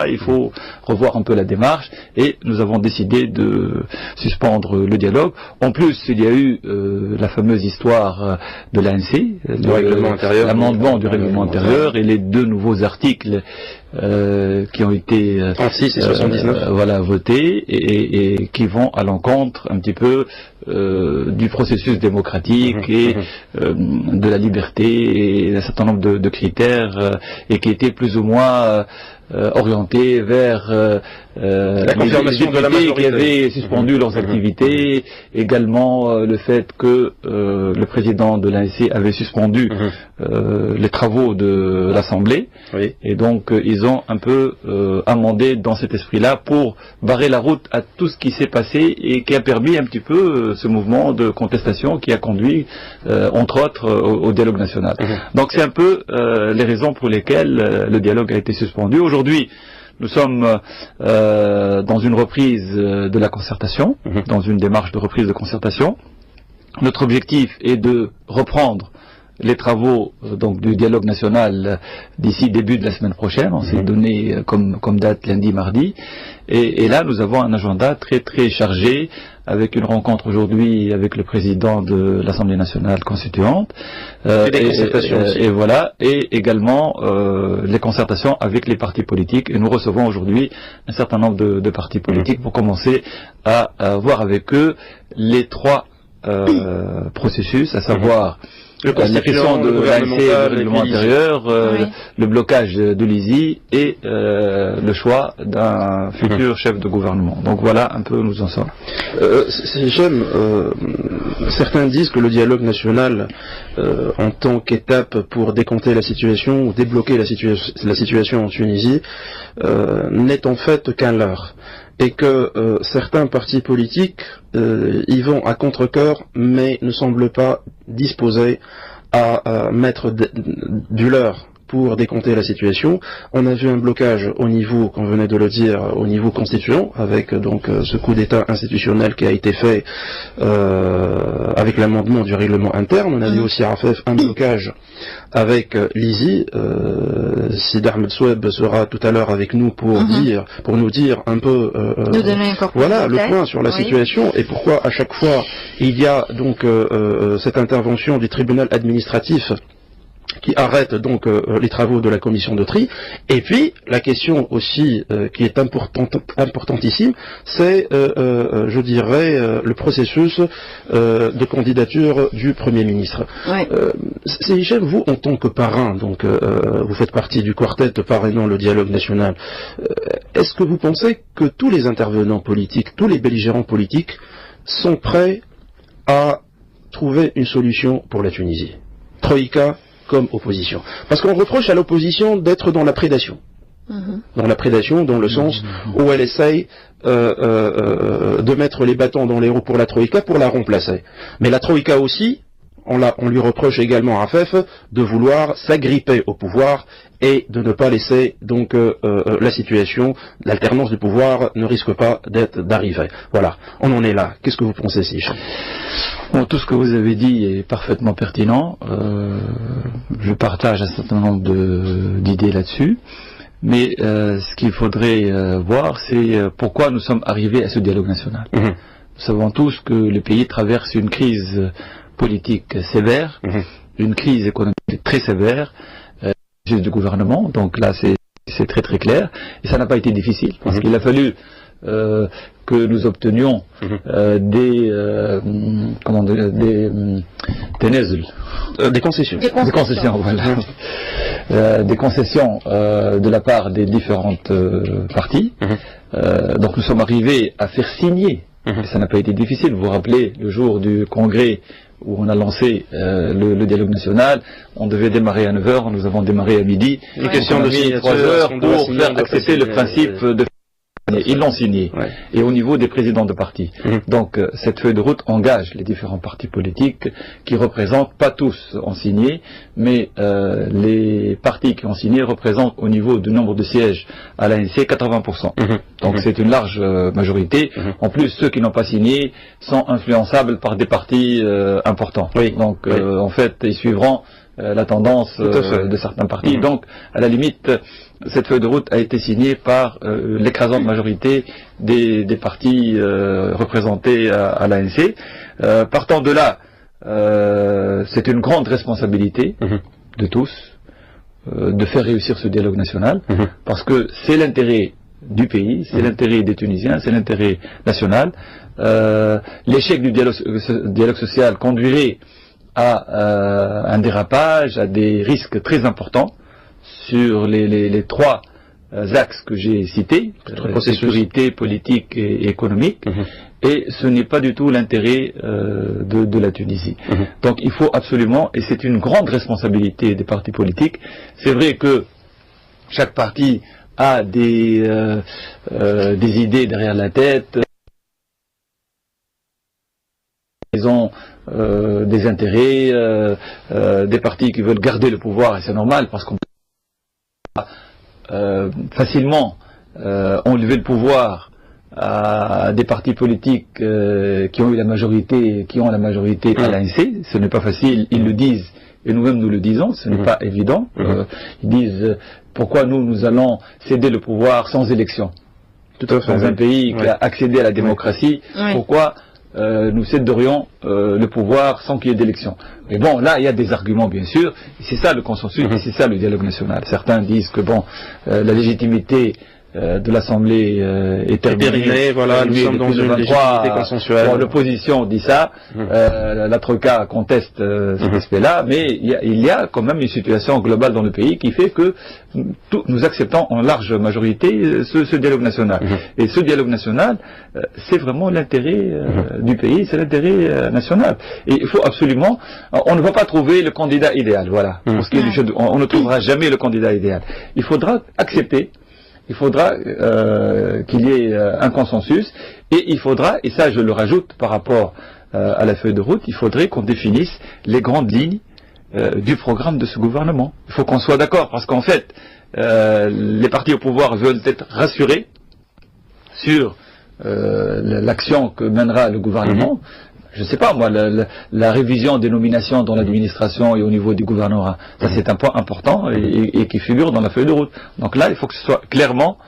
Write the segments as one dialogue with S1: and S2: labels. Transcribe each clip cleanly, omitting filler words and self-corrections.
S1: là, il faut revoir un peu la démarche, et nous avons décidé de suspendre le dialogue. En plus, il y a eu la fameuse histoire de l'ANC, l'amendement du règlement intérieur, et les 2 nouveaux articles qui ont été
S2: 36 et 79.
S1: votés et qui vont à l'encontre un petit peu du processus démocratique et de la liberté et d'un certain nombre de critères et qui étaient plus ou moins orientés vers
S2: la confirmation de la majorité
S1: qui avaient suspendu leurs activités, également le fait que le président de l'ANC avait suspendu les travaux de l'Assemblée, et donc ils ont un peu amendé dans cet esprit-là pour barrer la route à tout ce qui s'est passé et qui a permis un petit peu ce mouvement de contestation qui a conduit entre autres au dialogue national. Donc c'est un peu les raisons pour lesquelles le dialogue a été suspendu. Aujourd'hui, nous sommes dans une reprise de la concertation, dans une démarche de reprise de concertation. Notre objectif est de reprendre les travaux donc du dialogue national d'ici début de la semaine prochaine. On s'est donné comme date lundi, mardi, et là nous avons un agenda très très chargé, avec une rencontre aujourd'hui avec le président de l'Assemblée nationale constituante, et voilà, et également les concertations avec les partis politiques, et nous recevons aujourd'hui un certain nombre de partis politiques pour commencer à voir avec eux les 3 processus, à savoir la question de l'ANC, le règlement intérieur, le blocage de l'ISI et le choix d'un futur chef de gouvernement. Donc voilà un peu où nous en sommes.
S2: Certains disent que le dialogue national, en tant qu'étape pour décompter la situation ou débloquer la situation en Tunisie, n'est en fait qu'un leurre. Et que certains partis politiques y vont à contre-cœur, mais ne semblent pas disposés à mettre du leur pour décompter la situation. On a vu un blocage au niveau, comme venait de le dire, au niveau constituant, avec donc ce coup d'État institutionnel qui a été fait avec l'amendement du règlement interne. On a vu aussi à Rafef un blocage avec l'ISI. Sid Ahmed Soueb sera tout à l'heure avec nous pour nous dire un peu voilà le point sur la situation et pourquoi à chaque fois il y a donc cette intervention du tribunal administratif qui arrête donc les travaux de la commission de tri. Et puis la question aussi qui est importantissime, c'est je dirais le processus de candidature du Premier ministre. C'est Hichem, vous en tant que parrain, donc vous faites partie du quartet parrainant le dialogue national, est-ce que vous pensez que tous les intervenants politiques, tous les belligérants politiques sont prêts à trouver une solution pour la Tunisie, Troïka comme opposition? Parce qu'on reproche à l'opposition d'être dans la prédation. Dans la prédation, dans le sens où elle essaye de mettre les bâtons dans les roues pour la Troïka pour la remplacer. Mais la Troïka aussi, on lui reproche également à Rafef de vouloir s'agripper au pouvoir et de ne pas laisser donc la situation, l'alternance du pouvoir ne risque pas d'arriver. Voilà, on en est là. Qu'est-ce que vous pensez, Sich?
S1: Bon, tout ce que vous avez dit est parfaitement pertinent. Je partage un certain nombre d'idées là-dessus. Mais ce qu'il faudrait voir, c'est pourquoi nous sommes arrivés à ce dialogue national. Nous savons tous que le pays traverse une crise politique sévère, une crise économique très sévère, du gouvernement. Donc là, c'est très très clair. Et ça n'a pas été difficile, parce qu'il a fallu que nous obtenions des concessions. Des concessions, voilà. Des concessions de la part des différentes parties. Donc nous sommes arrivés à faire signer. Et ça n'a pas été difficile. Vous vous rappelez, le jour du congrès où on a lancé le dialogue national, on devait démarrer à 9h, nous avons démarré à midi.
S2: Une question de signature
S1: 3 heures pour faire accepter le principe de... Ils l'ont signé, et au niveau des présidents de partis. Donc cette feuille de route engage les différents partis politiques qui représentent, pas tous ont signé, mais les partis qui ont signé représentent au niveau du nombre de sièges à l'ANC 80%. Donc c'est une large majorité. En plus, ceux qui n'ont pas signé sont influençables par des partis importants. Donc en fait, ils suivront la tendance de certains partis. Donc, à la limite, cette feuille de route a été signée par l'écrasante majorité des partis représentés à l'ANC. Partant de là, c'est une grande responsabilité de tous de faire réussir ce dialogue national, parce que c'est l'intérêt du pays, c'est l'intérêt des Tunisiens, c'est l'intérêt national. L'échec du dialogue social conduirait à un dérapage, à des risques très importants sur les trois axes que j'ai cités, sécurité, politique et économique, et ce n'est pas du tout l'intérêt de la Tunisie. Donc il faut absolument, et c'est une grande responsabilité des partis politiques, c'est vrai que chaque parti a des idées derrière la tête, ils ont des intérêts, des partis qui veulent garder le pouvoir, et c'est normal parce qu'on peut facilement enlever le pouvoir à des partis politiques qui ont eu la majorité, qui ont la majorité à l'ANC. Ce n'est pas facile, ils le disent, et nous-mêmes nous le disons, ce n'est pas évident. Ils disent pourquoi nous allons céder le pouvoir sans élection.
S2: Tout à fait.
S1: Dans un pays qui a accédé à la démocratie, pourquoi nous céderions le pouvoir sans qu'il y ait d'élection? Mais bon, là, il y a des arguments, bien sûr, c'est ça le consensus, et c'est ça le dialogue national. Certains disent que bon, la légitimité de l'Assemblée est terminée,
S2: voilà, nous sommes dans une légitimité consensuelle.
S1: Bon, l'opposition dit ça, la Troïka conteste cet aspect-là, mais il y a quand même une situation globale dans le pays qui fait que nous acceptons en large majorité ce dialogue national. Et ce dialogue national, c'est vraiment l'intérêt du pays, c'est l'intérêt national. Et il faut absolument, on ne va pas trouver le candidat idéal, voilà. Pour ce qui est du jeu, on ne trouvera jamais le candidat idéal. Il faudra accepter. Il faudra qu'il y ait un consensus, et il faudra, et ça je le rajoute par rapport à la feuille de route, il faudrait qu'on définisse les grandes lignes du programme de ce gouvernement. Il faut qu'on soit d'accord, parce qu'en fait, les partis au pouvoir veulent être rassurés sur l'action que mènera le gouvernement. Je ne sais pas, moi, la révision des nominations dans l'administration et au niveau du gouvernorat, ça c'est un point important et qui figure dans la feuille de route. Donc là, il faut que ce soit clairement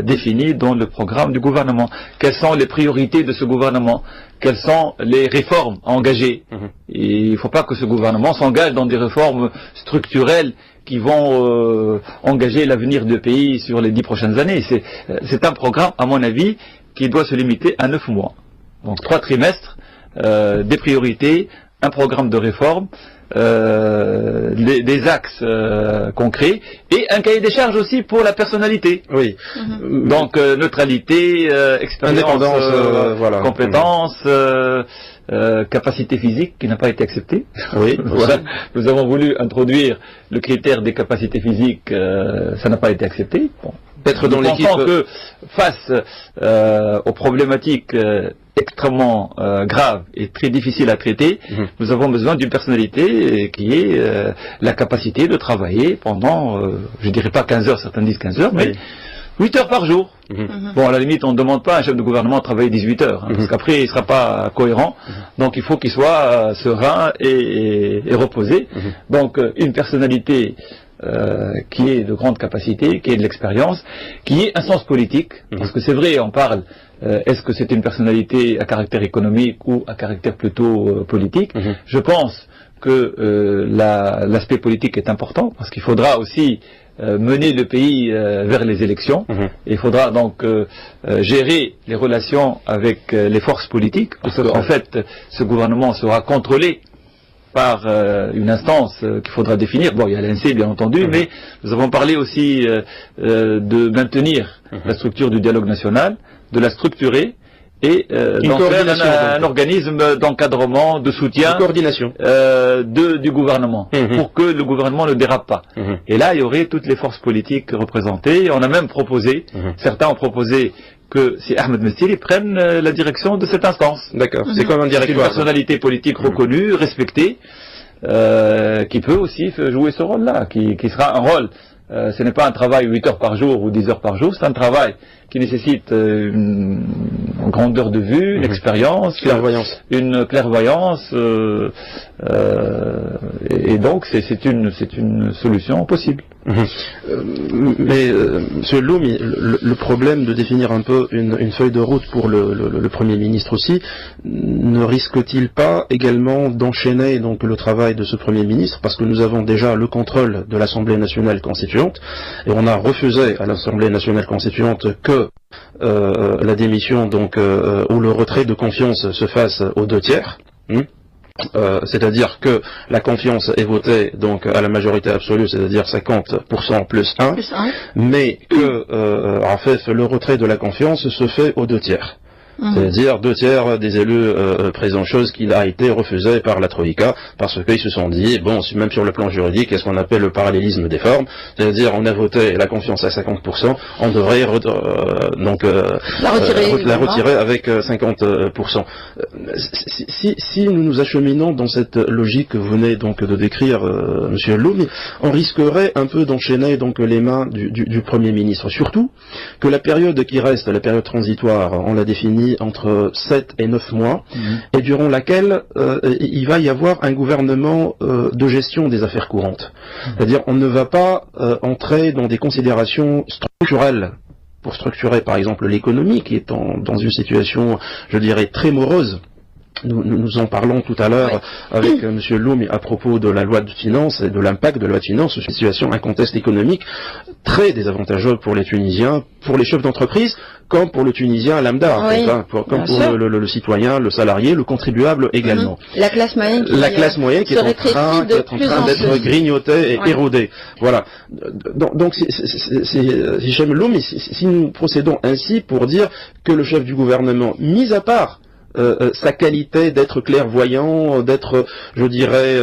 S1: défini dans le programme du gouvernement. Quelles sont les priorités de ce gouvernement? Quelles sont les réformes à engager? Et il ne faut pas que ce gouvernement s'engage dans des réformes structurelles qui vont engager l'avenir du pays sur les 10 prochaines années. C'est un programme, à mon avis, qui doit se limiter à 9 mois. Donc 3 trimestres, des priorités, un programme de réforme, des axes concrets et un cahier des charges aussi pour la personnalité.
S2: Oui.
S1: Donc neutralité, expérience,
S2: voilà.
S1: compétences, capacité physique qui n'a pas été acceptée.
S2: Oui.
S1: Voilà. Nous avons voulu introduire le critère des capacités physiques, ça n'a pas été accepté. Bon.
S2: Être dans l'équipe.
S1: Nous pensons que face aux problématiques extrêmement graves et très difficiles à traiter, nous avons besoin d'une personnalité qui ait la capacité de travailler pendant, je dirais pas 15 heures, certains disent 15 heures, mais 8 heures par jour. Bon, à la limite, on ne demande pas à un chef de gouvernement de travailler 18 heures, parce qu'après, il ne sera pas cohérent. Donc, il faut qu'il soit serein et reposé. Donc, une personnalité qui ait de grandes capacités, qui ait de l'expérience, qui ait un sens politique, parce que c'est vrai, on parle, est-ce que c'est une personnalité à caractère économique ou à caractère plutôt politique? Je pense que l'aspect politique est important, parce qu'il faudra aussi mener le pays vers les élections. Il faudra donc gérer les relations avec les forces politiques, parce qu'en fait, ce gouvernement sera contrôlé par une instance qu'il faudra définir. Bon, il y a l'ANC bien entendu, mais nous avons parlé aussi de maintenir la structure du dialogue national, de la structurer et d'en faire un organisme d'encadrement, de soutien,
S2: de coordination
S1: du gouvernement, pour que le gouvernement ne dérape pas. Et là, il y aurait toutes les forces politiques représentées. On a même proposé, certains ont proposé que si Ahmed Mestiri prenne la direction de cette instance.
S2: D'accord. C'est comme un directoire.
S1: C'est une personnalité politique reconnue, respectée, qui peut aussi jouer ce rôle-là, qui sera un rôle. Ce n'est pas un travail 8 heures par jour ou 10 heures par jour, c'est un travail qui nécessite une grandeur de vue, une expérience, une clairvoyance, et donc c'est une solution possible.
S2: Mais Monsieur Loumi, le problème de définir un peu une feuille de route pour le Premier ministre aussi, ne risque-t-il pas également d'enchaîner donc le travail de ce Premier ministre, parce que nous avons déjà le contrôle de l'Assemblée nationale constituante, et on a refusé à l'Assemblée nationale constituante que la démission donc ou le retrait de confiance se fasse aux 2/3. C'est-à-dire que la confiance est votée donc à la majorité absolue, c'est-à-dire 50% plus 1, mais que en fait le retrait de la confiance se fait aux 2/3. C'est-à-dire 2/3 des élus présents, chose qui a été refusée par la Troïka, parce qu'ils se sont dit, bon, même sur le plan juridique, qu'est-ce qu'on appelle le parallélisme des formes, c'est-à-dire on a voté la confiance à 50%, on devrait la retirer avec 50%. Si nous nous acheminons dans cette logique que vous venez donc de décrire, Monsieur Loumi, on risquerait un peu d'enchaîner donc les mains du Premier ministre, surtout que la période qui reste, la période transitoire, on l'a définie entre 7 et 9 mois, et durant laquelle il va y avoir un gouvernement de gestion des affaires courantes. C'est-à-dire on ne va pas entrer dans des considérations structurelles pour structurer par exemple l'économie qui est dans une situation, je dirais, très morose. Nous en parlons tout à l'heure avec M. Loumi à propos de la loi de finances et de l'impact de la loi de finances, une situation, un contexte économique très désavantageux pour les Tunisiens, pour les chefs d'entreprise, comme pour le Tunisien lambda, comme pour le citoyen, le salarié, le contribuable également.
S3: La classe moyenne qui est en train
S2: d'être grignotée et érodée. Voilà. Donc si j'aime Loumi, si nous procédons ainsi pour dire que le chef du gouvernement, mis à part sa qualité d'être clairvoyant, d'être, je dirais,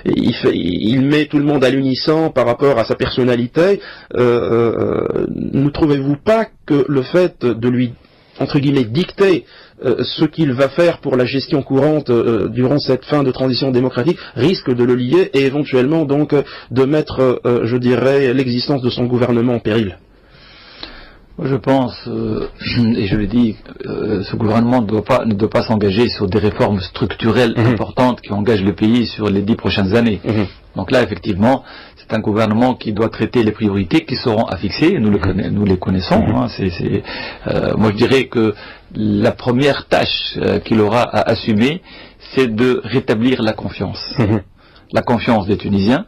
S2: il met tout le monde à l'unisson par rapport à sa personnalité. Ne trouvez-vous pas que le fait de lui, entre guillemets, dicter ce qu'il va faire pour la gestion courante durant cette fin de transition démocratique risque de le lier et éventuellement donc de mettre, je dirais, l'existence de son gouvernement en péril?
S1: Je pense, et je le dis, ce gouvernement ne doit pas s'engager sur des réformes structurelles importantes qui engagent le pays sur les 10 prochaines années. Donc là, effectivement, c'est un gouvernement qui doit traiter les priorités qui seront à fixer, nous les connaissons. Moi, je dirais que la première tâche qu'il aura à assumer, c'est de rétablir la confiance. La confiance des Tunisiens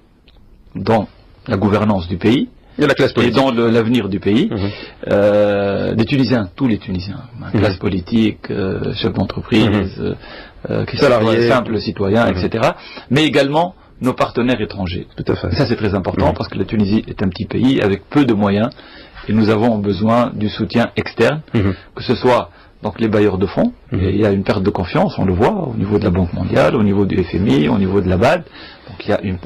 S1: dans la gouvernance du pays, et dans l'avenir du pays, des Tunisiens, tous les Tunisiens, classe politique, chefs d'entreprise, salariés, simples citoyens, etc., mais également nos partenaires étrangers.
S2: Tout à fait.
S1: Ça c'est très important parce que la Tunisie est un petit pays avec peu de moyens et nous avons besoin du soutien externe, que ce soit donc les bailleurs de fonds, et il y a une perte de confiance, on le voit au niveau de la Banque mondiale, au niveau du FMI, au niveau de la BAD, donc il y a une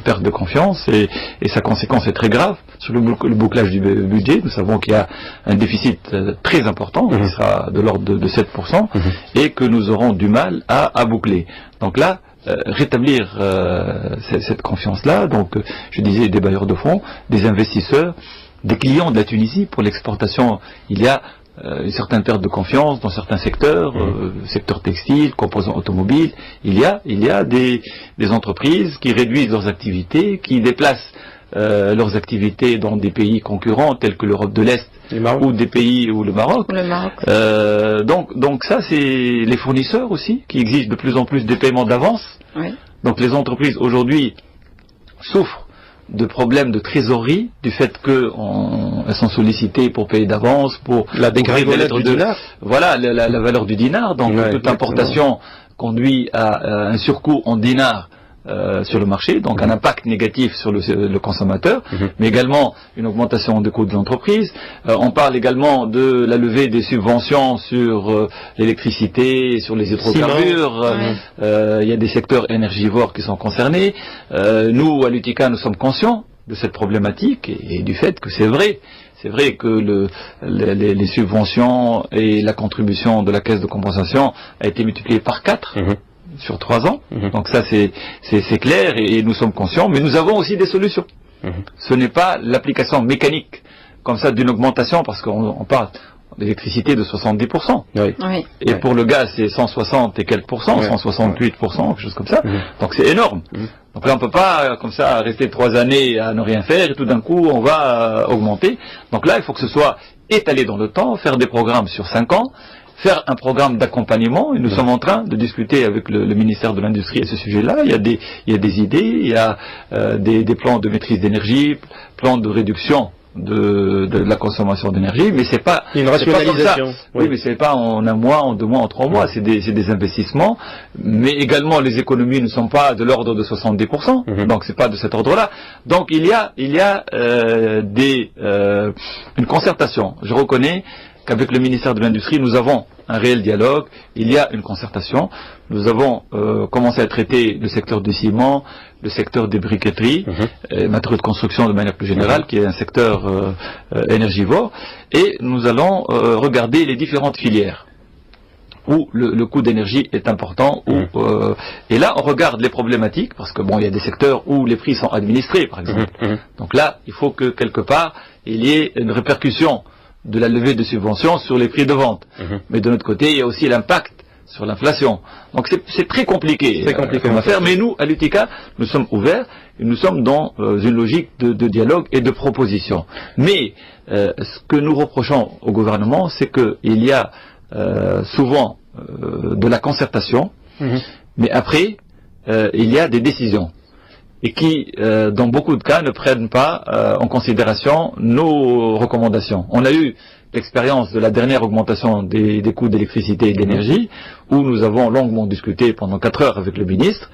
S1: perte de confiance et sa conséquence est très grave. Sur le bouclage du budget, nous savons qu'il y a un déficit très important, qui sera de l'ordre de 7%, et que nous aurons du mal à boucler. Donc là, rétablir cette confiance-là, donc je disais des bailleurs de fonds, des investisseurs, des clients de la Tunisie pour l'exportation, il y a une certaine perte de confiance dans certains secteurs, secteur textile, composants automobiles. Il y a des entreprises qui réduisent leurs activités, qui déplacent leurs activités dans des pays concurrents tels que l'Europe de l'Est ou des pays ou le Maroc. Donc ça c'est les fournisseurs aussi qui exigent de plus en plus des paiements d'avance. Donc les entreprises aujourd'hui souffrent de problèmes de trésorerie, du fait qu'elles sont sollicitées pour payer d'avance, pour
S2: la dégringolade du dinar.
S1: Voilà, la valeur du dinar. Donc toute importation conduit à un surcoût en dinars sur le marché, donc un impact négatif sur le consommateur, mais également une augmentation des coûts de l'entreprise. On parle également de la levée des subventions sur l'électricité, sur les hydrocarbures. Il y a des secteurs énergivores qui sont concernés. Nous, à l'UTICA, nous sommes conscients de cette problématique et du fait que c'est vrai. C'est vrai que les subventions et la contribution de la caisse de compensation a été multipliée par 4. Sur 3 ans, donc ça c'est clair et nous sommes conscients, mais nous avons aussi des solutions. Ce n'est pas l'application mécanique comme ça d'une augmentation, parce qu'on parle d'électricité de 70%.
S2: Oui.
S3: Oui.
S1: Et pour le gaz, c'est 160 et quelques pourcents, 168%, quelque chose comme ça. Donc c'est énorme. Donc là, on peut pas, comme ça, rester 3 années à ne rien faire, et tout d'un coup, on va augmenter. Donc là, il faut que ce soit étalé dans le temps, faire des programmes sur 5 ans, faire un programme d'accompagnement, et nous sommes en train de discuter avec le ministère de l'Industrie à ce sujet-là. Il y a des idées, il y a des plans de maîtrise d'énergie, plans de réduction de la consommation d'énergie, mais c'est pas
S2: une rationalisation.
S1: Oui, mais c'est pas en 1 mois, en 2 mois, en 3 mois, c'est des investissements, mais également les économies ne sont pas de l'ordre de 70%, donc c'est pas de cet ordre-là. Donc il y a une concertation. Je reconnais qu'avec le ministère de l'Industrie, nous avons un réel dialogue, il y a une concertation. Nous avons commencé à traiter le secteur du ciment, le secteur des briqueteries, matériaux de construction de manière plus générale, qui est un secteur énergivore, et nous allons regarder les différentes filières où le coût d'énergie est important, et là on regarde les problématiques, parce que bon, il y a des secteurs où les prix sont administrés, par exemple. Donc là, il faut que quelque part, il y ait une répercussion de la levée de subventions sur les prix de vente. Mais de notre côté, il y a aussi l'impact sur l'inflation. Donc c'est très compliqué, à faire, mais nous, à l'UTICA, nous sommes ouverts, et nous sommes dans une logique de dialogue et de proposition. Mais ce que nous reprochons au gouvernement, c'est qu'il y a souvent de la concertation, mais après, il y a des décisions, et qui, dans beaucoup de cas, ne prennent pas en considération nos recommandations. On a eu l'expérience de la dernière augmentation des coûts d'électricité et d'énergie, où nous avons longuement discuté pendant 4 heures avec le ministre.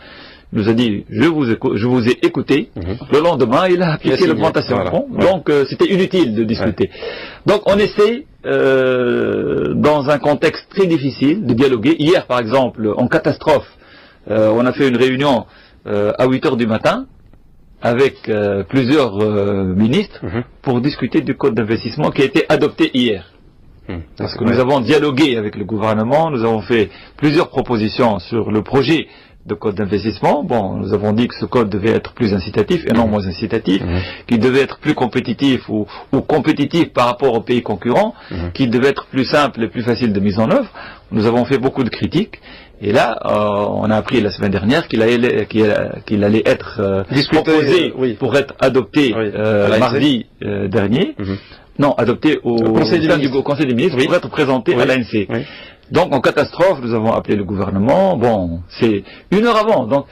S1: Il nous a dit, je vous ai écouté. Le lendemain, il a appliqué l'augmentation. Voilà. Bon, donc, c'était inutile de discuter. Donc, on essaie, dans un contexte très difficile, de dialoguer. Hier, par exemple, en catastrophe, on a fait une réunion à 8 heures du matin avec plusieurs ministres pour discuter du code d'investissement qui a été adopté hier. Parce que nous avons dialogué avec le gouvernement, nous avons fait plusieurs propositions sur le projet de code d'investissement. Bon, nous avons dit que ce code devait être plus incitatif et non moins incitatif, qu'il devait être plus compétitif ou compétitif par rapport aux pays concurrents, qu'il devait être plus simple et plus facile de mise en œuvre. Nous avons fait beaucoup de critiques. Et là, on a appris la semaine dernière qu'il allait être proposé pour être adopté mardi dernier. Non, adopté au Conseil des ministres pour être présenté à l'ANC. Donc, en catastrophe, nous avons appelé le gouvernement. Bon, c'est 1 heure avant. Donc,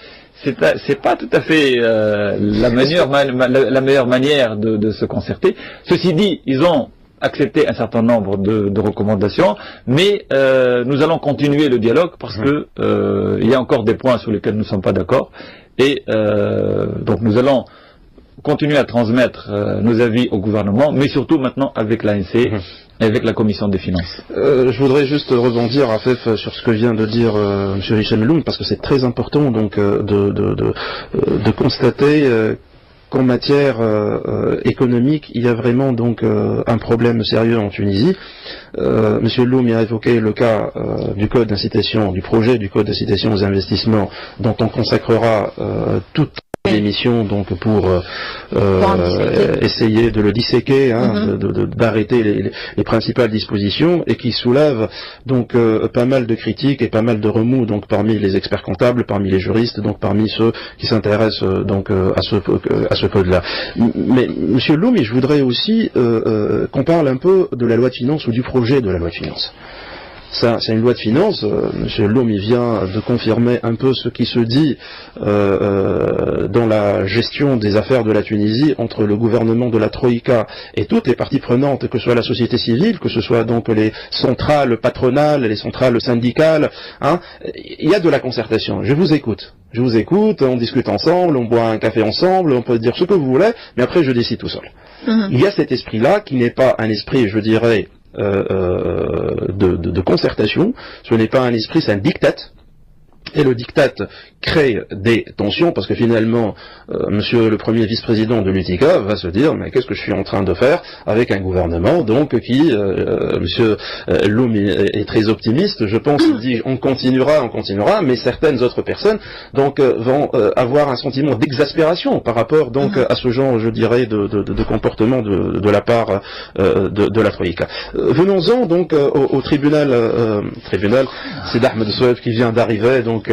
S1: c'est pas tout à fait la meilleure manière de se concerter. Ceci dit, ils ont accepté un certain nombre de recommandations, mais nous allons continuer le dialogue parce que il y a encore des points sur lesquels nous ne sommes pas d'accord, et donc nous allons continuer à transmettre nos avis au gouvernement, mais surtout maintenant avec l'ANC et avec la commission des finances.
S2: Je voudrais juste rebondir, Afef, sur ce que vient de dire M. Hicham Elloum, parce que c'est très important donc de constater qu'en matière économique, il y a vraiment donc un problème sérieux en Tunisie. Monsieur Elloum a évoqué le cas du code d'incitation, du projet du code d'incitation aux investissements, dont on consacrera toute l'émission donc pour essayer de le disséquer, d'arrêter les principales dispositions, et qui soulève donc pas mal de critiques et pas mal de remous donc parmi les experts comptables, parmi les juristes, donc parmi ceux qui s'intéressent donc à ce code-là. Mais Monsieur Elloum, je voudrais aussi qu'on parle un peu de la loi de finances ou du projet de la loi de finances. Ça, c'est une loi de finances. Monsieur Elloum, il vient de confirmer un peu ce qui se dit dans la gestion des affaires de la Tunisie entre le gouvernement de la Troïka et toutes les parties prenantes, que ce soit la société civile, que ce soit donc les centrales patronales, les centrales syndicales. Il y a de la concertation. Je vous écoute, on discute ensemble, on boit un café ensemble, on peut dire ce que vous voulez, mais après je décide tout seul. Il y a cet esprit-là qui n'est pas un esprit, je dirais, de concertation, ce n'est pas un esprit, c'est un diktat. et le diktat crée des tensions, parce que finalement, monsieur le premier vice-président de l'UTICA va se dire, mais qu'est-ce que je suis en train de faire avec un gouvernement, donc, qui, monsieur Loum est très optimiste, je pense, il dit, on continuera, mais certaines autres personnes, donc, vont avoir un sentiment d'exaspération par rapport, donc, à ce genre, je dirais, de comportement de la part de la Troïka. Venons-en, donc, au tribunal, c'est Ahmed Soueb qui vient d'arriver, donc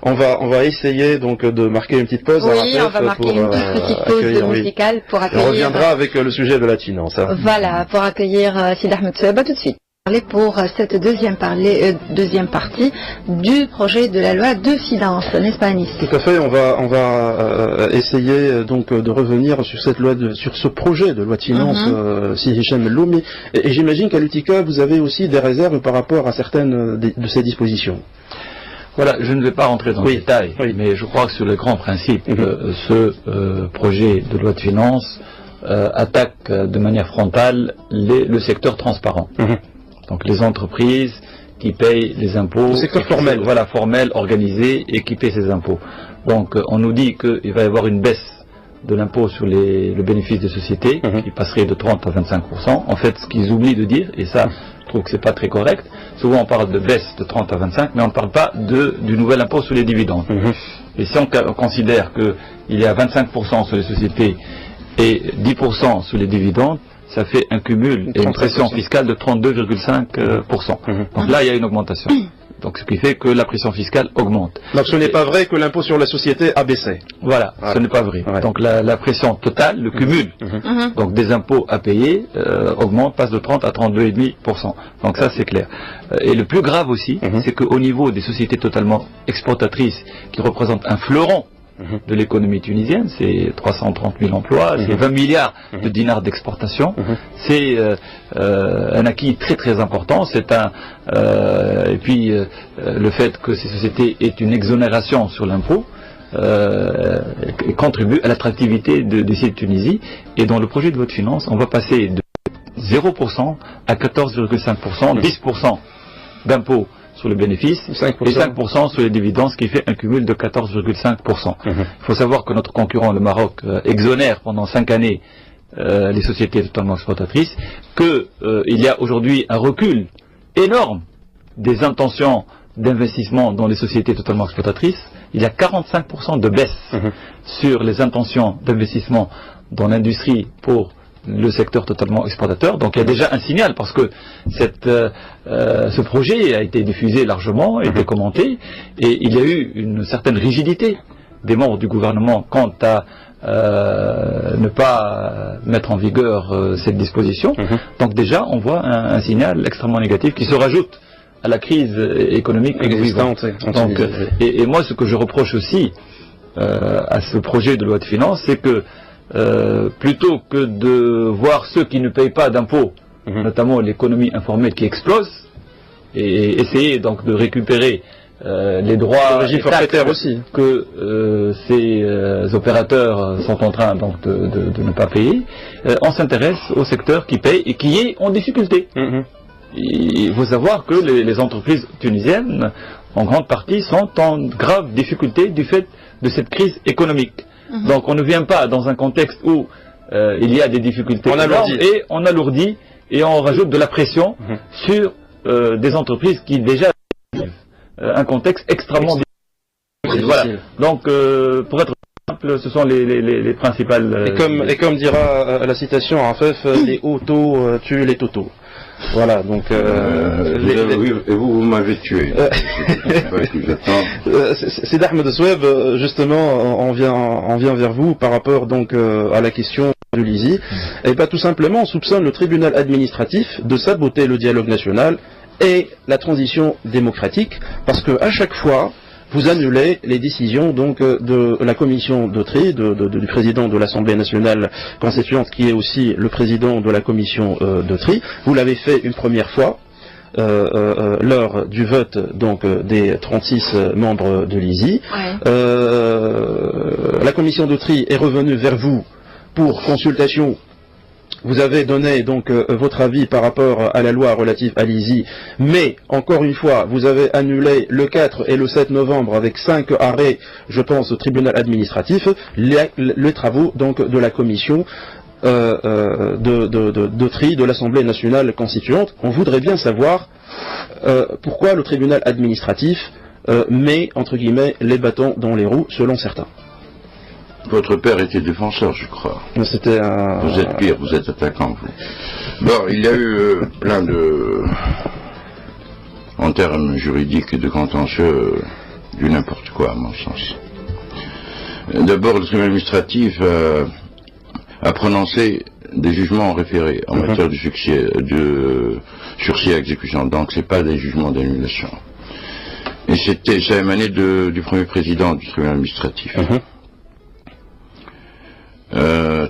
S2: on va essayer donc de marquer une petite pause.
S3: Oui, on va marquer une petite pause musicale pour accueillir.
S2: On reviendra avec le sujet de la finance. Hein.
S3: Voilà, pour accueillir Sid Ahmed Soueb tout de suite. Pour cette deuxième partie du projet de la loi de finances, n'est-ce pas Anis?
S2: Tout à fait, on va essayer donc de revenir sur cette loi, sur ce projet de loi de finances, si Hicham Loumi, et j'imagine qu'à l'UTICA vous avez aussi des réserves par rapport à certaines de ces dispositions.
S1: Voilà, je ne vais pas rentrer dans le détail, mais je crois que sur le grand principe, ce projet de loi de finances attaque de manière frontale le secteur transparent. Donc les entreprises qui payent les impôts,
S2: le secteur formel,
S1: voilà, formel, organisé et qui paient ces impôts. Donc on nous dit qu'il va y avoir une baisse de l'impôt sur le bénéfice des sociétés, qui passerait de 30 à 25%. En fait, ce qu'ils oublient de dire, et ça, je trouve que c'est pas très correct, souvent on parle de baisse de 30 à 25, mais on ne parle pas du nouvel impôt sur les dividendes. Et si on considère qu'il y a 25% sur les sociétés et 10% sur les dividendes, ça fait un cumul et une pression fiscale de 32,5%. Donc là, il y a une augmentation. Donc ce qui fait que la pression fiscale augmente.
S2: Donc ce n'est pas vrai que l'impôt sur la société a baissé.
S1: Voilà, ce n'est pas vrai. Donc la pression totale, le cumul, donc des impôts à payer, augmente, passe de 30 à 32,5%. Donc ça c'est clair. Et le plus grave aussi, c'est qu'au niveau des sociétés totalement exportatrices, qui représentent un fleuron de l'économie tunisienne, c'est 330 000 emplois, c'est 20 milliards de dinars d'exportation, c'est un acquis très très important, et puis le fait que ces sociétés aient une exonération sur l'impôt contribue à l'attractivité d'ici de Tunisie, et dans le projet de loi de finances, on va passer de 0% à 14,5%, 10% d'impôts sur le bénéfice, 5%. Et 5% sur les dividendes, ce qui fait un cumul de 14,5%. Il faut savoir que notre concurrent, le Maroc, exonère pendant 5 années les sociétés totalement exportatrices, qu'il y a aujourd'hui un recul énorme des intentions d'investissement dans les sociétés totalement exploitatrices. Il y a 45% de baisse sur les intentions d'investissement dans l'industrie pour le secteur totalement exportateur. Donc il y a déjà un signal, parce que ce projet a été diffusé largement, a été commenté, et il y a eu une certaine rigidité des membres du gouvernement quant à ne pas mettre en vigueur cette disposition. Donc déjà on voit un signal extrêmement négatif qui se rajoute à la crise économique existante. Donc, et moi ce que je reproche aussi à ce projet de loi de finances, c'est que plutôt que de voir ceux qui ne payent pas d'impôts, notamment l'économie informelle qui explose, et essayer donc de récupérer les droits et taxes aussi que ces opérateurs sont en train donc de ne pas payer, on s'intéresse au secteur qui paye et qui est en difficulté. Il faut savoir que les entreprises tunisiennes, en grande partie, sont en grave difficulté du fait de cette crise économique. Donc on ne vient pas dans un contexte où il y a des difficultés et on alourdit et on rajoute de la pression sur des entreprises qui déjà vivent un contexte extrêmement difficile. Voilà. Donc pour être simple, ce sont les principales...
S2: Et comme dira la citation en Afef, les hauts taux tuent les totaux. Voilà, donc...
S4: et vous m'avez tué.
S2: C'est Ahmed Soueb, justement, on vient vers vous par rapport donc à la question de l'ISI. Et pas tout simplement, on soupçonne le tribunal administratif de saboter le dialogue national et la transition démocratique, parce que à chaque fois, vous annulez les décisions donc de la commission de tri, du président de l'Assemblée nationale constituante, qui est aussi le président de la commission de tri. Vous l'avez fait une première fois lors du vote donc des 36 membres de l'ISI. La commission de tri est revenue vers vous pour consultation Vous avez donné donc votre avis par rapport à la loi relative à l'ISI, mais encore une fois, vous avez annulé le 4 et le 7 novembre avec 5 arrêts, je pense, au tribunal administratif, les travaux donc de la commission de tri de l'Assemblée nationale constituante. On voudrait bien savoir pourquoi le tribunal administratif met, entre guillemets, les bâtons dans les roues, selon certains.
S4: Votre père était défenseur, je crois.
S2: C'était
S4: Vous êtes pire, vous êtes attaquant, vous. Bon, il y a eu plein de... en termes juridiques et de contentieux, du n'importe quoi, à mon sens. D'abord, le tribunal administratif a prononcé des jugements en référé en matière de sursis à exécution. Donc, c'est pas des jugements d'annulation. Et ça émanait du premier président du tribunal administratif.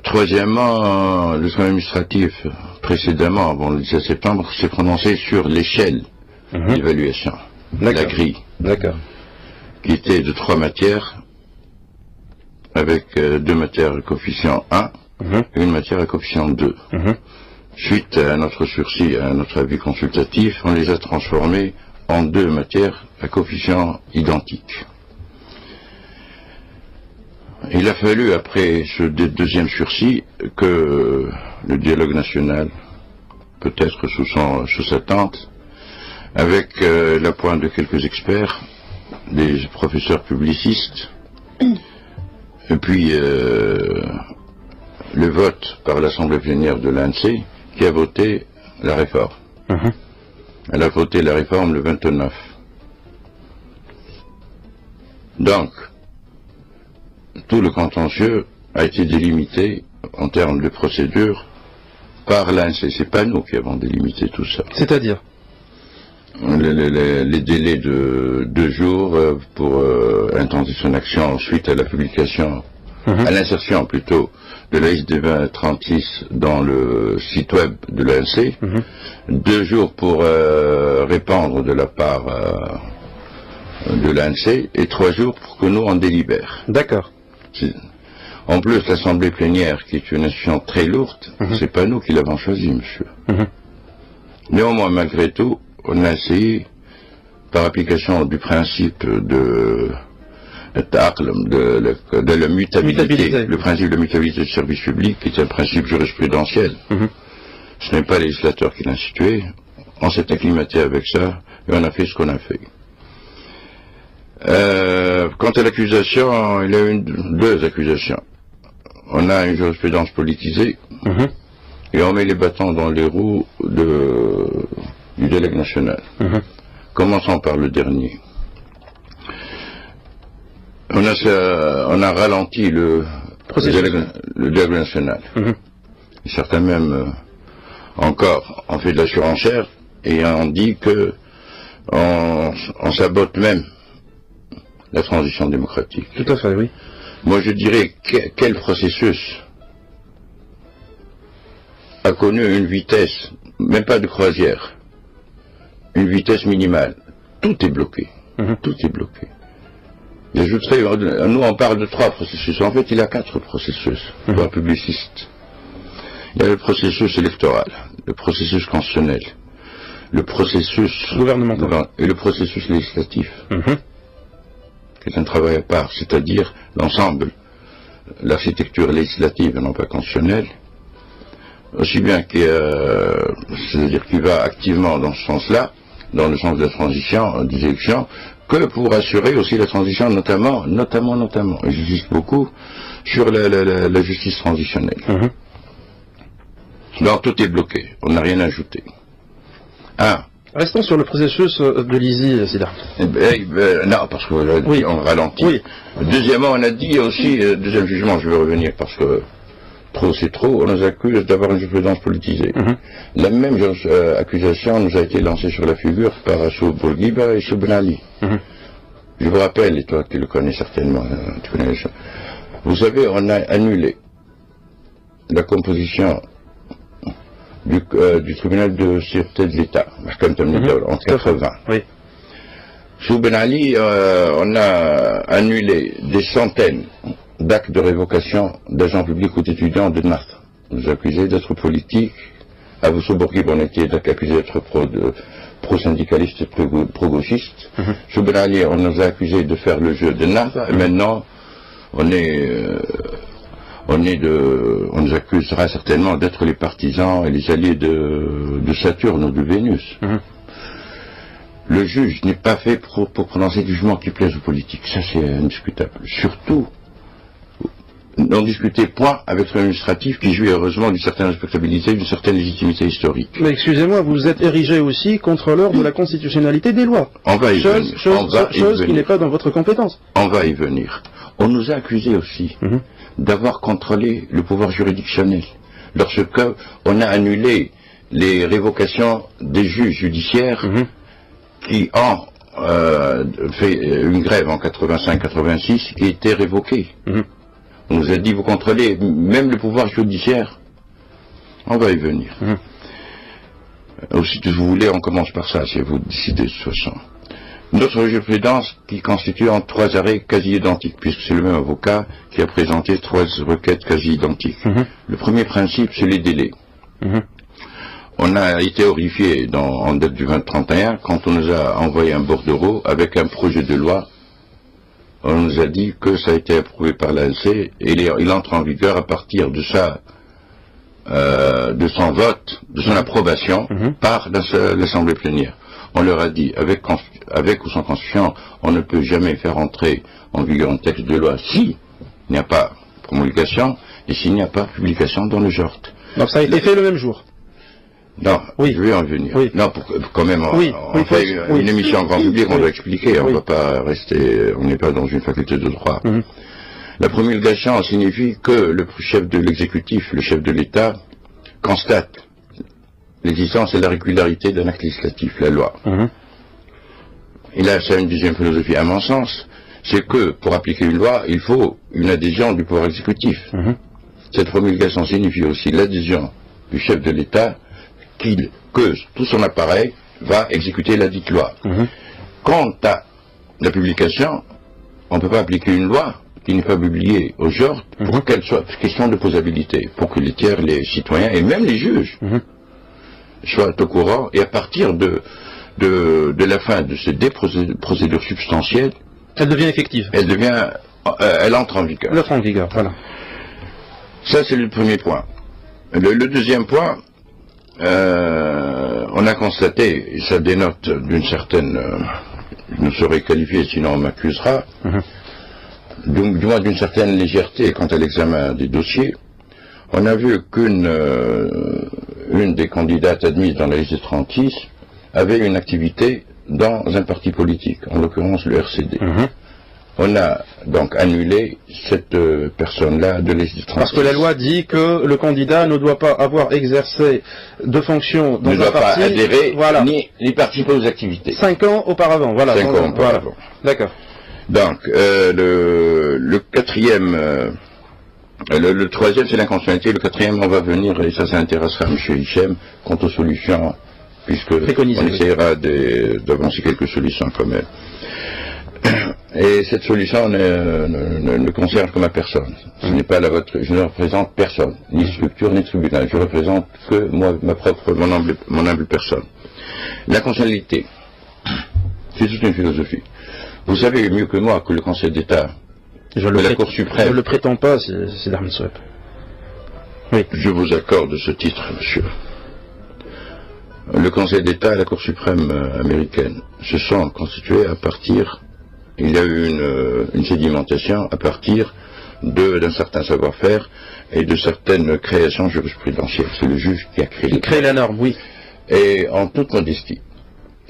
S4: Troisièmement, le tribunal administratif, précédemment, avant le 17 septembre, s'est prononcé sur l'échelle d'évaluation, la grille, qui était de 3 matières, avec 2 matières à coefficient 1 et une matière à coefficient 2. Suite à notre sursis, à notre avis consultatif, on les a transformées en 2 matières à coefficient identique. Il a fallu, après ce deuxième sursis, que le dialogue national, peut-être sous sa tente, avec l'appoint de quelques experts, des professeurs publicistes, et puis le vote par l'Assemblée plénière de l'ANSEI, qui a voté la réforme. Elle a voté la réforme le 29. Donc, tout le contentieux a été délimité en termes de procédure par l'ANSEI. C'est pas nous qui avons délimité tout ça.
S2: C'est-à-dire
S4: les délais de 2 jours pour intenter son action suite à la publication, à l'insertion plutôt, de la liste des 2036 dans le site web de l'ANSEI. 2 jours pour répandre de la part de l'ANSEI et 3 jours pour que nous en délibère.
S2: D'accord.
S4: En plus, l'Assemblée plénière, qui est une institution très lourde, c'est pas nous qui l'avons choisie, monsieur. Néanmoins, malgré tout, on a essayé, par application du principe de la mutabilité, le principe de mutabilité du service public, qui est un principe jurisprudentiel. Ce n'est pas le législateur qui l'a institué. On s'est acclimaté avec ça, et on a fait ce qu'on a fait. Quant à l'accusation, il y a eu 2 accusations. On a une jurisprudence politisée, et on met les bâtons dans les roues du dialogue national. Commençons par le dernier. On a ralenti le dialogue national. Certains même encore ont fait de la surenchère et ont dit que on sabote même la transition démocratique.
S2: Tout à fait, oui.
S4: Moi, je dirais quel processus a connu une vitesse, même pas de croisière, une vitesse minimale. Tout est bloqué. Tout est bloqué. J'ajouterais, nous on parle de 3 processus. En fait, il y a 4 processus, 3 publicistes. Il y a le processus électoral, le processus constitutionnel, le processus
S2: gouvernemental
S4: et le processus législatif. C'est un travail à part, c'est-à-dire l'ensemble, l'architecture législative et non pas constitutionnelle, aussi bien c'est-à-dire qu'il va activement dans ce sens-là, dans le sens de la transition, des élections, que pour assurer aussi la transition, notamment, et j'insiste beaucoup, sur la justice transitionnelle. Donc tout est bloqué, on n'a rien ajouté.
S2: Restons sur le processus de l'ISI, Sida.
S4: Non, parce que on ralentit. Oui. Deuxièmement, on a dit aussi, deuxième jugement, je vais revenir parce que trop c'est trop, on nous accuse d'avoir une jurisprudence politisée. La même accusation nous a été lancée sur la figure par Assoub Bourguiba et Soub Ben Ali. Je vous rappelle, et toi qui le connais certainement, tu connais ça. Vous savez, on a annulé la composition du tribunal de sûreté de l'État, en 80.
S2: Oui.
S4: Sous Ben Ali, on a annulé des centaines d'actes de révocation d'agents publics ou d'étudiants de Marthe. nous accusait d'être politique. À Bourguib, on était accusé d'être pro-syndicaliste et pro-gauchiste. Sous Ben Ali, on nous a accusé de faire le jeu de nappe. Et maintenant, on nous accusera certainement d'être les partisans et les alliés de Saturne ou de Vénus. Le juge n'est pas fait pour prononcer des jugements qui plaisent aux politiques. Ça, c'est indiscutable. Surtout, n'en discuter point avec l'administratif qui jouit heureusement d'une certaine respectabilité, d'une certaine légitimité historique.
S2: Mais excusez-moi, vous êtes érigé aussi contrôleur de la constitutionnalité des lois.
S4: On va y venir.
S2: Chose qui n'est pas dans votre compétence.
S4: On va y venir. On nous a accusés aussi d'avoir contrôlé le pouvoir juridictionnel. Lorsque on a annulé les révocations des juges judiciaires qui ont fait une grève en 85-86 qui était révoquée. On nous a dit, vous contrôlez même le pouvoir judiciaire. On va y venir. Aussi, si vous voulez, on commence par ça, si vous décidez de toute façon. Notre jurisprudence qui constitue en 3 arrêts quasi identiques, puisque c'est le même avocat qui a présenté 3 requêtes quasi identiques. Le premier principe, c'est les délais. On a été horrifié en date du 20-31 quand on nous a envoyé un bordereau avec un projet de loi. On nous a dit que ça a été approuvé par l'ANC et il entre en vigueur à partir de son vote, de son approbation par l'Assemblée plénière. On leur a dit, avec ou sans constitution, on ne peut jamais faire entrer en vigueur un texte de loi s'il n'y a pas promulgation et s'il n'y a pas publication dans le JORT.
S2: Donc ça a été fait le même jour.
S4: Non, je vais en venir. Non, quand même, on fait une émission en grand public, on doit expliquer, on ne va pas rester, on n'est pas dans une faculté de droit. La promulgation signifie que le chef de l'exécutif, le chef de l'État, constate l'existence et la régularité d'un acte législatif, la loi. Et là, c'est une deuxième philosophie, à mon sens, c'est que pour appliquer une loi, il faut une adhésion du pouvoir exécutif. Cette promulgation signifie aussi l'adhésion du chef de l'État que tout son appareil va exécuter la dite loi. Quant à la publication, on ne peut pas appliquer une loi qui n'est pas publiée au JORT pour qu'elle soit question de posabilité, pour que les tiers, les citoyens et même les juges soient au courant, et à partir de la fin de ces procédures substantielles,
S2: elle devient effective.
S4: Elle entre en vigueur.
S2: Elle entre en vigueur, voilà.
S4: Ça, c'est le premier point. Le deuxième point, on a constaté, et ça dénote d'une certaine, je ne saurais qualifier sinon on m'accusera, du moins d'une certaine légèreté quant à l'examen des dossiers. On a vu une des candidates admises dans la liste 36 avait une activité dans un parti politique, en l'occurrence le RCD. On a donc annulé cette personne-là de liste 36.
S2: Parce que la loi dit que le candidat ne doit pas avoir exercé de fonction dans un parti. Ne doit pas
S4: adhérer, ni participer aux activités.
S2: 5 ans auparavant, voilà.
S4: 5 ans auparavant.
S2: D'accord.
S4: Donc, le quatrième, le troisième, c'est l'inconstitutionnalité. Le quatrième, on va venir, et ça intéressera M. Hichem, quant aux solutions, puisque on essaiera d'avancer quelques solutions quand même. Et cette solution ne concerne que ma personne. Ce n'est pas la vôtre. Je ne représente personne, ni structure, ni tribunal. Je représente que moi, mon humble personne. La constitutionnalité, c'est toute une philosophie. Vous savez mieux que moi que le Conseil d'État, la Cour suprême...
S2: Je ne le prétends pas, c'est Darman Swep.
S4: Oui. Je vous accorde ce titre, monsieur. Le Conseil d'État et la Cour suprême américaine se sont constitués à partir... Il y a eu une sédimentation à partir d'un certain savoir-faire et de certaines créations jurisprudentielles. C'est le juge qui a créé.
S2: Il crée la norme, oui.
S4: Et en toute modestie,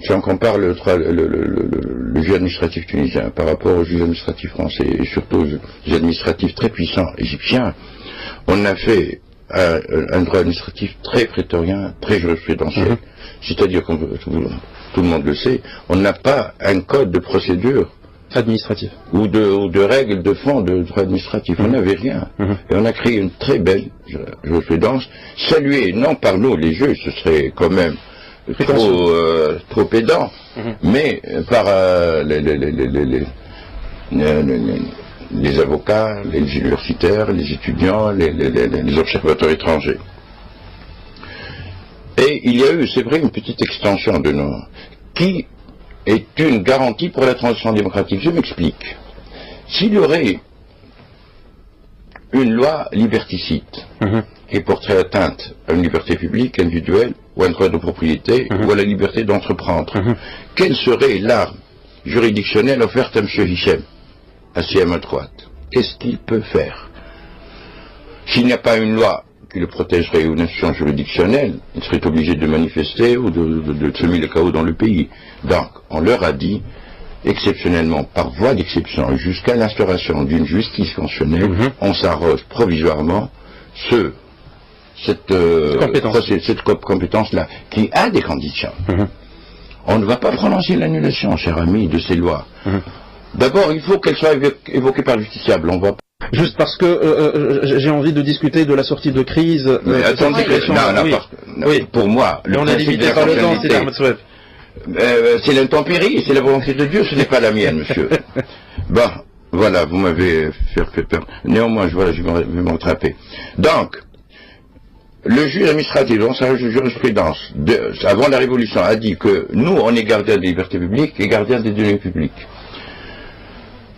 S4: si on compare le juge administratif tunisien par rapport au juge administratif français et surtout aux juges administratifs très puissants égyptiens, on a fait un droit administratif très prétorien, très jurisprudentiel. C'est-à-dire, comme tout le monde le sait, on n'a pas un code de procédure
S2: administratif
S4: ou de règles de fond de droit administratif. On n'avait rien. Et on a créé une très belle jurisprudence, saluée non par nous les juges, ce serait quand même trop pédant, mais par les avocats, les universitaires, les étudiants, les observateurs étrangers. Et il y a eu, c'est vrai, une petite extension de nos... qui est une garantie pour la transition démocratique. Je m'explique. S'il y aurait une loi liberticide qui porterait atteinte à une liberté publique individuelle ou à un droit de propriété ou à la liberté d'entreprendre, quelle serait l'arme juridictionnelle offerte à M. Hichem, assis à ma droite? Qu'est-ce qu'il peut faire? S'il n'y a pas une loi qui le protégerait ou une institution juridictionnelle, il serait obligé de manifester ou de semer le chaos dans le pays. Donc, on leur a dit, exceptionnellement, par voie d'exception, jusqu'à l'instauration d'une justice constitutionnelle, on s'arroge provisoirement cette compétence-là, qui a des conditions. On ne va pas prononcer l'annulation, cher ami, de ces lois. D'abord, il faut qu'elles soient évoquées par le justiciable. On va...
S2: Juste parce que j'ai envie de discuter de la sortie de crise.
S4: Mais attendez, oui. Pour moi,
S2: le principe de la constitutionnalité,
S4: c'est l'intempérie, c'est la volonté de Dieu, ce n'est pas la mienne, monsieur. Bon, voilà, vous m'avez fait peur. Néanmoins, je vais me rattraper. Donc, le juge administratif, dans sa jurisprudence, avant la Révolution, a dit que nous, on est gardiens des libertés publiques et gardiens des données publiques.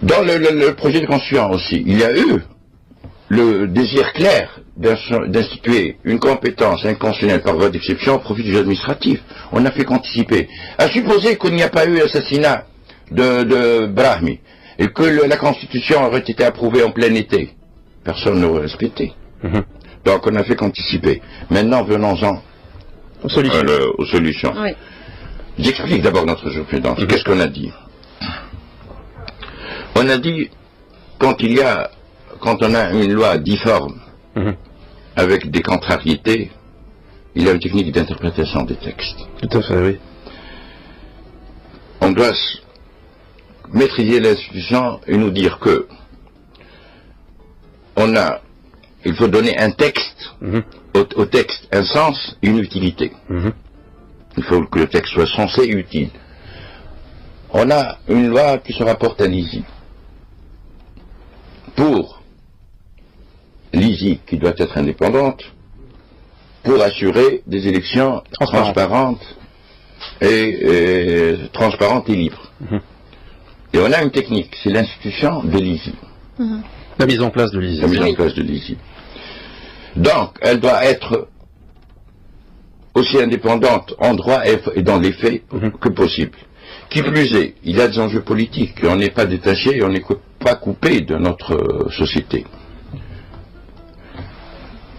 S4: Dans le projet de constitution aussi, il y a eu le désir clair d'instituer une compétence inconstitutionnelle par voie d'exception au profit du juge administratif. On n'a fait qu'anticiper. À supposer qu'il n'y a pas eu assassinat de Brahmi et que la Constitution aurait été approuvée en plein été, personne n'aurait respecté. Donc on n'a fait qu'anticiper. Maintenant, venons-en aux solutions. Oui. J'explique d'abord notre jurisprudence. Qu'est-ce qu'on a dit? On a dit, quand on a une loi difforme, avec des contrariétés, il y a une technique d'interprétation des textes.
S2: Tout à fait, oui.
S4: On doit maîtriser l'institution et nous dire que il faut donner un texte, au texte un sens et une utilité. Il faut que le texte soit sensé et utile. On a une loi qui se rapporte à l'ISI. Pour l'ISI, qui doit être indépendante, pour assurer des élections transparentes et libres. Et on a une technique, c'est l'institution de l'ISI.
S2: La mise en place de l'ISI.
S4: La mise en place de l'ISI. Donc, elle doit être aussi indépendante en droit et dans les faits que possible. Qui plus est, il y a des enjeux politiques, on n'est pas détaché, on n'est pas coupé de notre société.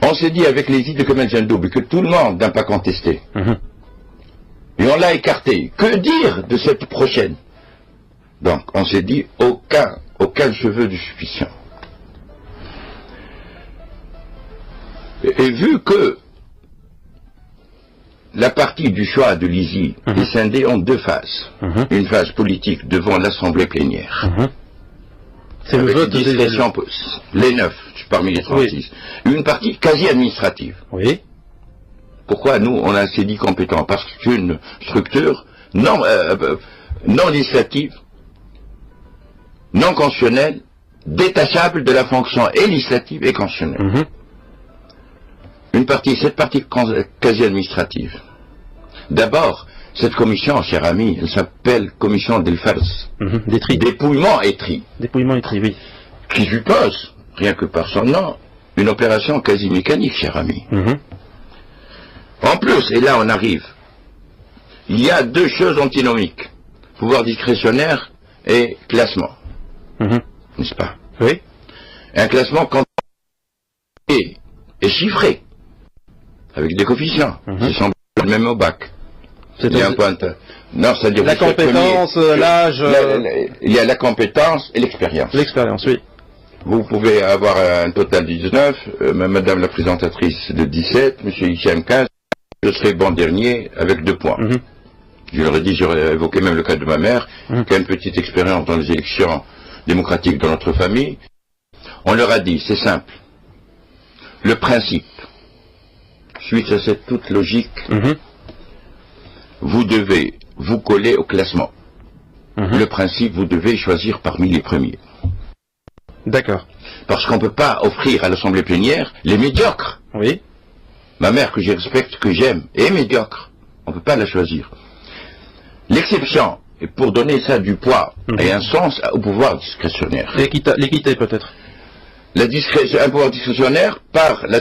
S4: On s'est dit avec les idées de Kamel Jandoub que tout le monde n'a pas contesté. Et on l'a écarté. Que dire de cette prochaine? Donc, on s'est dit aucun cheveu de suspicion. Et vu que la partie du choix de l'ISI est scindée en deux phases. Une phase politique devant l'Assemblée plénière.
S2: C'est le vote des
S4: les 9, parmi les 36. Une partie quasi administrative.
S2: Oui.
S4: Pourquoi nous, on a assez dit compétents? Parce que c'est une structure non législative, non constitutionnelle, détachable de la fonction et législative et constitutionnelle. Cette partie quasi administrative. D'abord, cette commission, cher ami, elle s'appelle commission d'El-Fars.
S2: Des tri.
S4: Dépouillement et tri.
S2: Dépouillement et tri, oui.
S4: Qui suppose, rien que par son nom, une opération quasi mécanique, cher ami. En plus, et là on arrive, il y a deux choses antinomiques. Pouvoir discrétionnaire et classement. N'est-ce pas?
S2: Oui.
S4: Un classement quand est chiffré. Avec des coefficients. C'est semblable même au bac. Il y a un point. Non, c'est-à-dire
S2: la compétence, l'âge.
S4: Il y a la compétence et l'expérience.
S2: L'expérience, oui.
S4: Vous pouvez avoir un total de 19, madame la présentatrice de 17, monsieur Hichem 15, je serai bon dernier avec 2 points. Je leur ai dit, j'aurais évoqué même le cas de ma mère, qui a une petite expérience dans les élections démocratiques dans notre famille. On leur a dit, c'est simple. Le principe, suite à cette toute logique, vous devez vous coller au classement. Le principe, vous devez choisir parmi les premiers.
S2: D'accord.
S4: Parce qu'on ne peut pas offrir à l'Assemblée plénière les médiocres.
S2: Oui.
S4: Ma mère, que je respecte, que j'aime, est médiocre. On ne peut pas la choisir. L'exception, est pour donner ça du poids et un sens au pouvoir discrétionnaire.
S2: L'équité peut-être.
S4: Un pouvoir discrétionnaire par la